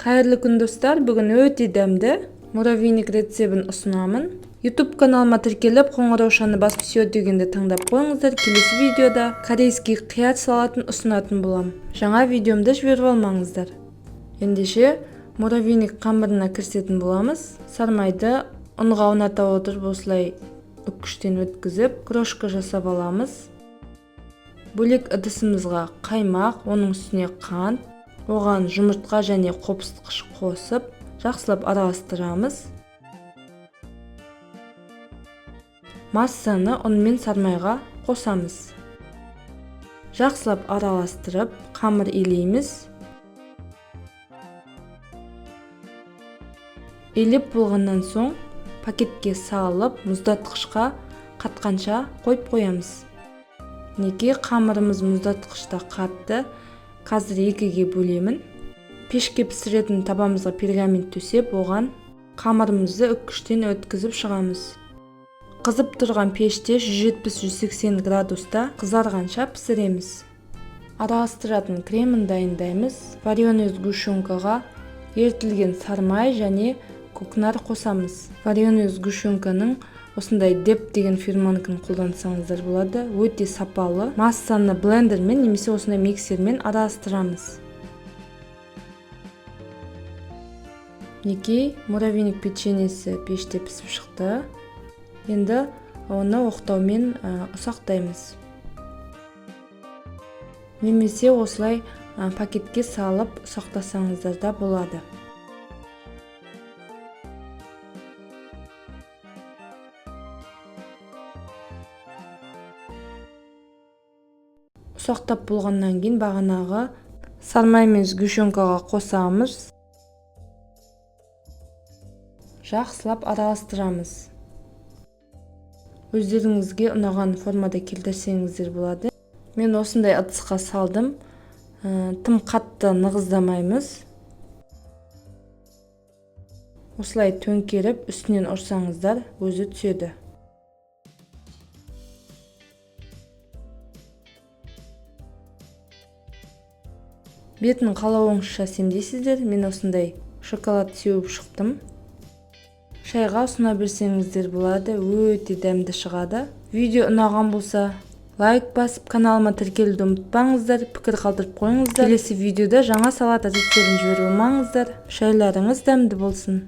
Қайырлы күн достар, бүгін өте дәмді муравейник рецебін ұсынамын. YouTube каналыма тіркеліп, қоңыраушаны басып все дегенді таңдап қойыңыздар. Келесі видеода корейский қияр салатын ұсынатын болам. Жаңа видеомды жіберіп алмаңыздар. Ендеше муравейник қамырына кірісетін боламыз. Сармайды ұнға ұната отырып осылай үккіштен өткізіп, крошка жасап аламыз. Бөлек ыдысымызға қаймақ, оның үстіне қант, оған жұмыртқа және қопсытқыш қосып, жақсылап араластырамыз. Массаны ұн мен сармайға қосамыз. Жақсылап араластырып, қамыр илейміз. Илеп болғаннан соң пакетке салып, мұздатқышқа қатқанша қойып қоямыз. Неге қамырымыз мұздатқышта қатты, қазір екіге бөлемін. Пешке пісіретін табамызға пергамент төсеп, оған қамырымызды үккіштен өткізіп шығамыз. Қызып тұрған пеште 170-180 градуста қызарғанша пісіреміз. Араластыратын кремін дайындаймыз. Вареный сгущенкаға ертілген сармай және көкнар қосамыз. Вареный сгущенканың осындай деп деген фирманыкін қолдансаңыздар болады. Өте сапалы. Массаны блендермен немесе осындай миксермен араластырамыз. Неге муравейник печенесі пеште пісіп шықты. Енді оны оқтаумен ұсақтаймыз. Немесе осылай пакетке салып ұсақтасаңыздар да болады. Ұсақтап болғаннан кейін бағанағы сармай мен сгущенкаға қосамыз. Жақсылап араластырамыз. Өздеріңізге ұнаған формада келтірсеңіздер болады. Мен осындай ыдысқа салдым. Тым қатты нығыздамаймыз. Осылай төңкеріп, үстінен ұрсаңыздар, өзі түседі. Бетін қалауыңызша семдейсіздер. Мен осындай шоколад сеуіп шықтым. Шайға ұсына берсеңіздер болады, өте дәмді шығады. Видео ұнаған болса, лайк басып, каналыма тіркелуді ұмытпаңыздар, пікір қалдырып қойыңыздар. Келесі видеода жаңа салат рецепттерін жіберіп алмаңыздар. Шайларыңыз дәмді болсын.